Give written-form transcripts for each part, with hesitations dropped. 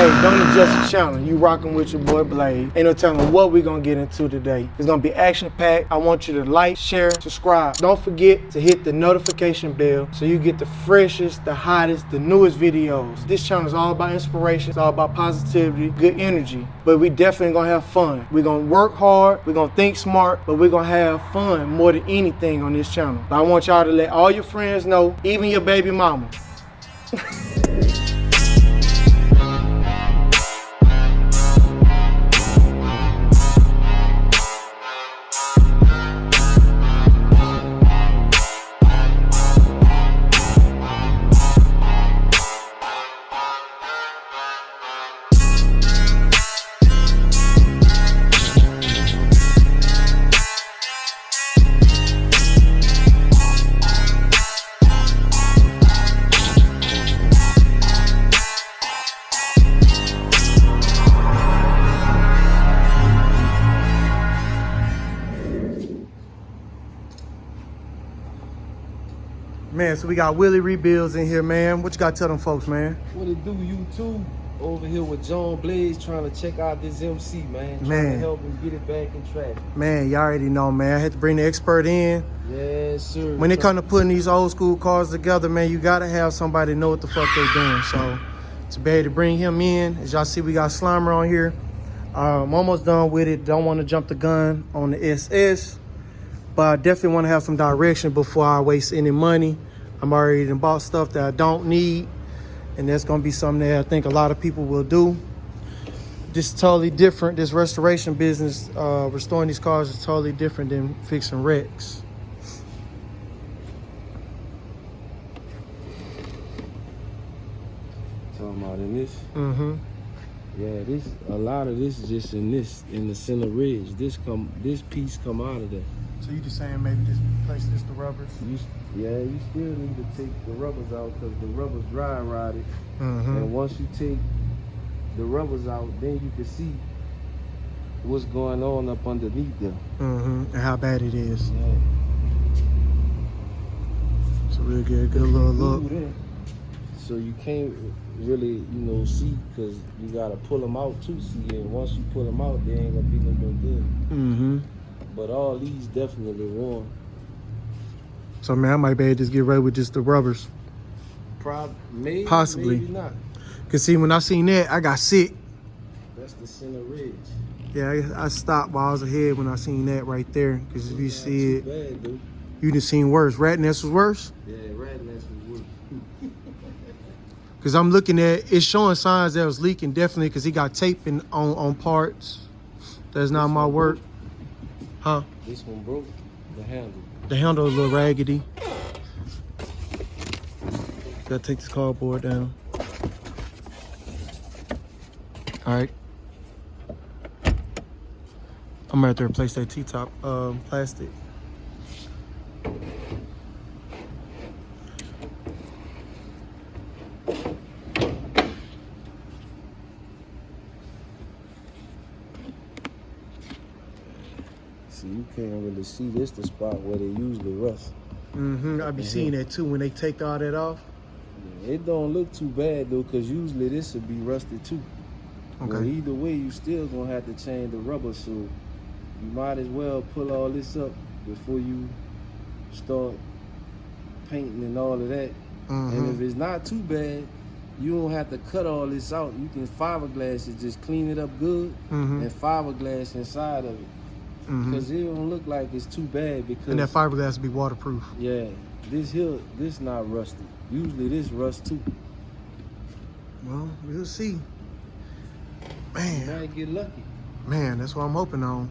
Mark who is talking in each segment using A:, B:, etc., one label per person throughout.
A: Hey, don't adjust the channel. You rocking with your boy Blade. Ain't no telling what we gonna get into today. It's gonna be action-packed. I want you to like, share, subscribe. Don't forget to hit the notification bell so you get the freshest, the hottest, the newest videos. This channel is all about inspiration. It's all about positivity, good energy. But we definitely gonna have fun. We're gonna work hard. We're gonna think smart, but we're gonna have fun more than anything on this channel. But I want y'all to let all your friends know, even your baby mama. Man, so we got Willie Rebuilds in here, man. What you got to tell them folks, man?
B: What it do, YouTube? Over here with John Blaze trying to check out this MC, man. Trying to help him get it back in traffic. Man,
A: y'all already know, man. I had to bring the expert in.
B: Yes, sir.
A: When it comes to putting these old school cars together, man, you got to have somebody know what the fuck they're doing. So, it's bad to bring him in. As y'all see, we got Slimer on here. I'm almost done with it. Don't want to jump the gun on the SS. But I definitely want to have some direction before I waste any money. I'm already bought stuff that I don't need, and that's going to be something that I think a lot of people will do. This is totally different. This restoration business, restoring these cars, is totally different than fixing wrecks.
B: Talking about in this?
A: Mm-hmm.
B: Yeah, a lot of this is just in the center ridge. This piece come out of there.
A: So you just saying maybe just replace the rubbers?
B: You still need to take the rubbers out because the rubbers dry rotted.
A: Mm-hmm.
B: And once you take the rubbers out, then you can see what's going on up underneath there.
A: Mm-hmm. And how bad it is.
B: Yeah.
A: So we'll get a good little look.
B: So you can't really, see because you gotta pull them out to see. And once you pull them out, they ain't gonna be no more good.
A: Mm-hmm.
B: But all these definitely warm.
A: So man, I might be able to just get right with just the rubbers.
B: Maybe,
A: possibly.
B: Maybe not.
A: Cause see, when I seen that, I got sick.
B: That's the center ridge.
A: Yeah, I stopped while I was ahead when I seen that right there. Cause if you see it,
B: bad, dude.
A: You done seen worse. Rat nest was worse?
B: Yeah, rat nest was worse.
A: Cause I'm looking at, it's showing signs that it was leaking definitely cause he got tape on parts. That's not my work. Huh?
B: This one broke, the handle.
A: The handle is a little raggedy. Gotta take this cardboard down. All right. I'm gonna have to replace that T-top plastic.
B: See, you can't really see this the spot where they usually rust.
A: Mm-hmm. I be seeing that too when they take all that off.
B: Yeah, it don't look too bad though, cause usually this would be rusted too.
A: Okay.
B: But either way, you still gonna have to change the rubber, so you might as well pull all this up before you start painting and all of that.
A: Mm-hmm.
B: And if it's not too bad, you don't have to cut all this out. You can fiberglass it, just clean it up good, and fiberglass inside of it. Because it don't look like it's too bad because...
A: And that fiberglass be waterproof.
B: Yeah. This not rusted. Usually this rust too.
A: Well, we'll see. Man.
B: You might get lucky.
A: Man, that's what I'm hoping on.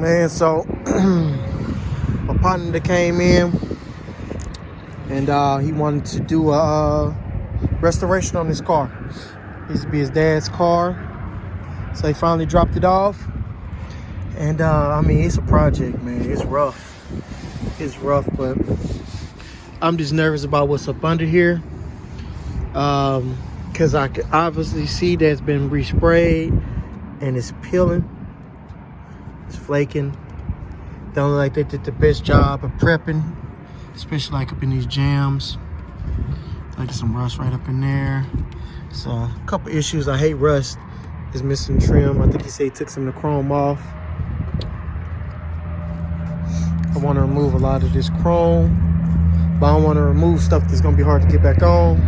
A: Man, so my partner that came in and he wanted to do a restoration on his car. It used to be his dad's car, so he finally dropped it off. And I mean, it's a project, man. It's rough. It's rough, but I'm just nervous about what's up under here. Because I can obviously see that it's been resprayed and it's peeling. It's flaking. Don't look like they did the best job of prepping, especially like up in these jams. Like some rust right up in there. So a couple issues. I hate rust. It's missing trim. I think he said he took some of the chrome off. I want to remove a lot of this chrome, but I don't want to remove stuff that's going to be hard to get back on.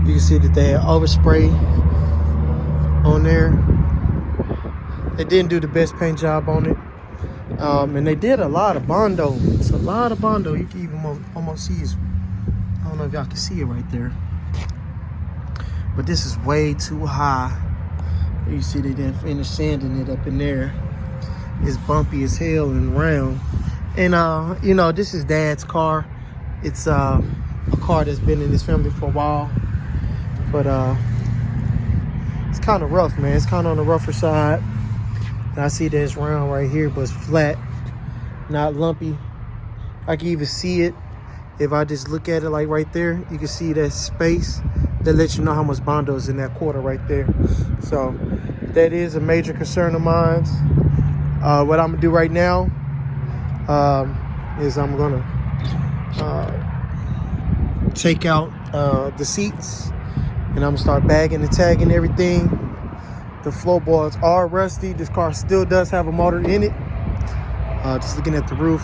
A: You can see that they had overspray on there. They didn't do the best paint job on it. And they did a lot of Bondo. It's a lot of Bondo. You can even almost see his, I don't know if y'all can see it right there. But this is way too high. You see they didn't finish sanding it up in there. It's bumpy as hell and round. And you know, this is Dad's car. It's a car that's been in his family for a while. But it's kind of rough, man. It's kind of on the rougher side. And I see that it's round right here, but it's flat, not lumpy. I can even see it if I just look at it like right there. You can see that space that lets you know how much Bondo is in that quarter right there. So that is a major concern of mine. What I'm gonna do right now is I'm gonna take out the seats, and I'm gonna start bagging and tagging everything. The floorboards are rusty. This car still does have a motor in it. Just looking at the roof,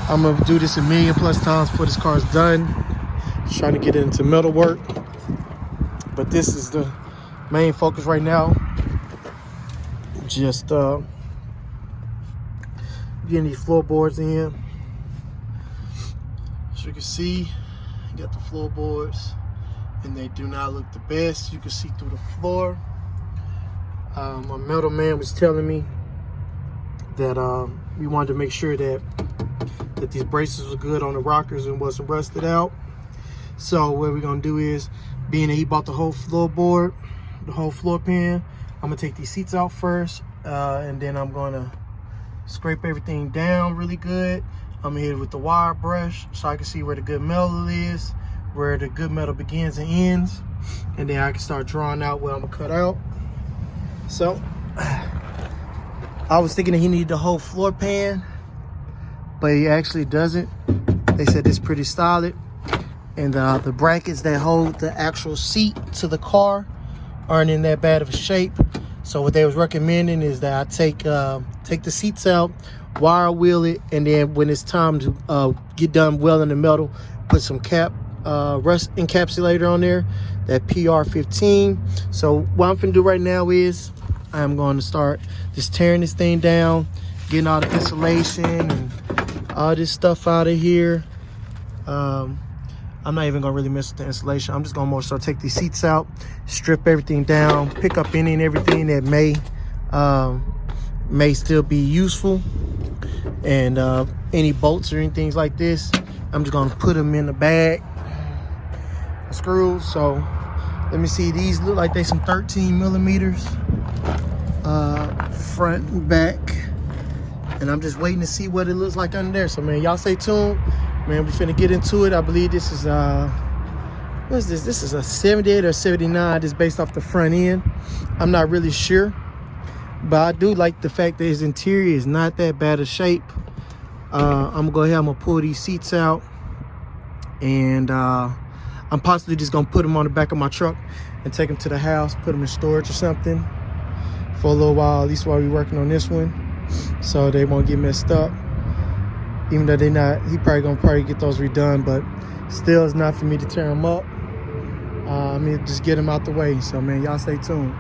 A: I'm gonna do this 1,000,000+ times before this car is done. Just trying to get into metal work, but this is the main focus right now. Just getting these floorboards in. As you can see, you got the floorboards, and they do not look the best. You can see through the floor. My metal man was telling me that we wanted to make sure that these braces were good on the rockers and wasn't rusted out. So what we're gonna do is, being that he bought the whole floorboard, the whole floor pan, I'm gonna take these seats out first, and then I'm gonna scrape everything down really good. I'm gonna hit it with the wire brush so I can see where the good metal is, where the good metal begins and ends, and then I can start drawing out what I'm gonna cut out. So I was thinking that he needed the whole floor pan, but he actually doesn't. They said it's pretty solid, and the brackets that hold the actual seat to the car aren't in that bad of a shape. So what they was recommending is that I take the seats out, wire wheel it, and then when it's time to get done welding the metal, put some rust encapsulator on there, that PR15. So what I'm finna do right now is I'm going to start just tearing this thing down, getting all the insulation and all this stuff out of here. I'm not even gonna really mess with the insulation. I'm just gonna more so take these seats out, strip everything down, pick up any and everything that may still be useful, and any bolts or anything like this, I'm just gonna put them in the bag, screws. So let me see, these look like they some 13mm front and back, and I'm just waiting to see what it looks like under there. So man, y'all stay tuned. Man, we finna get into it. I believe this is what is this? This is a 78 or 79. Just based off the front end. I'm not really sure, but I do like the fact that his interior is not that bad of shape. I'm gonna go ahead, I'm gonna pull these seats out, and I'm possibly just gonna put them on the back of my truck and take them to the house, put them in storage or something for a little while, at least while we're working on this one, so they won't get messed up. Even though they're not, he probably get those redone, but still it's not for me to tear them up. I mean, just get them out the way. So man, y'all stay tuned.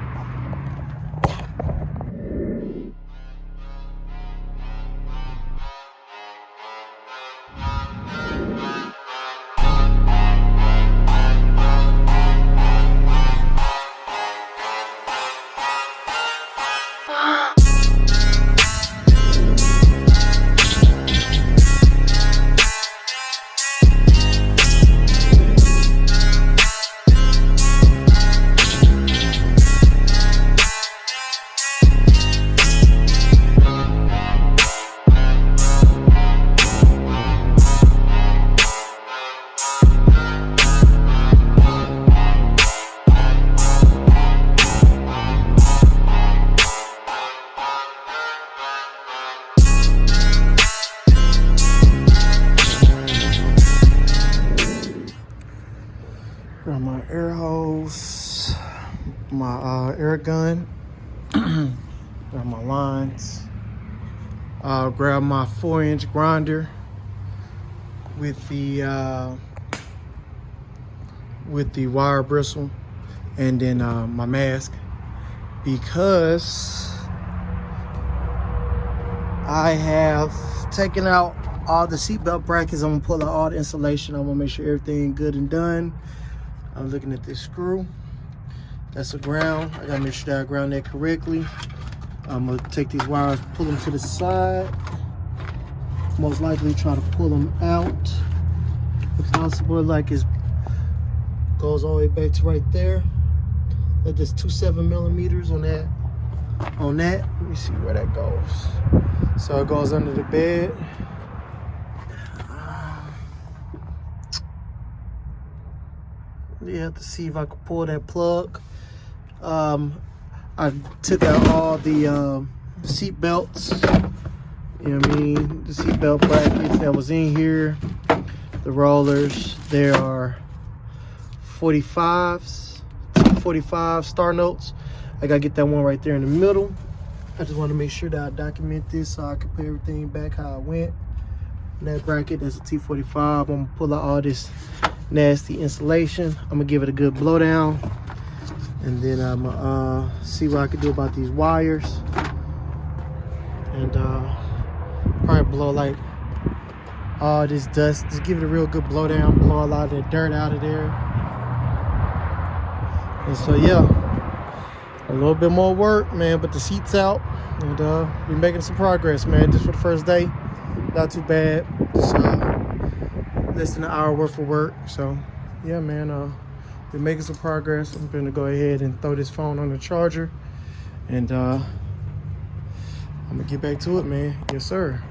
A: my air gun. Got my lines. Grab my 4-inch grinder with the wire bristle, and then my mask, because I have taken out all the seatbelt brackets. I'm gonna pull out all the insulation. I'm gonna make sure everything good and done. I'm looking at this screw. That's the ground. I gotta make sure that I ground that correctly. I'm gonna take these wires, pull them to the side. Most likely try to pull them out if possible. Like it goes all the way back to right there. That just 2.7 millimeters on that. Let me see where that goes. So it goes under the bed. You have to see if I can pull that plug. I took out all the seat belts. You know what I mean? The seat belt brackets that was in here. The rollers. There are 45s, 45 star notes. I gotta get that one right there in the middle. I just want to make sure that I document this so I can put everything back how it went. And that bracket, that's a T45. I'm gonna pull out all this nasty insulation. I'm gonna give it a good blowdown, and then I'm gonna see what I can do about these wires, and probably blow like all this dust. Just give it a real good blowdown, blow a lot of that dirt out of there. And so yeah, a little bit more work, man, but the seat's out, and we're making some progress, man. Just for the first day, not too bad. Just less than an hour worth of work. So yeah, man, we're making some progress. I'm gonna go ahead and throw this phone on the charger, and I'm gonna get back to it, man. Yes, sir.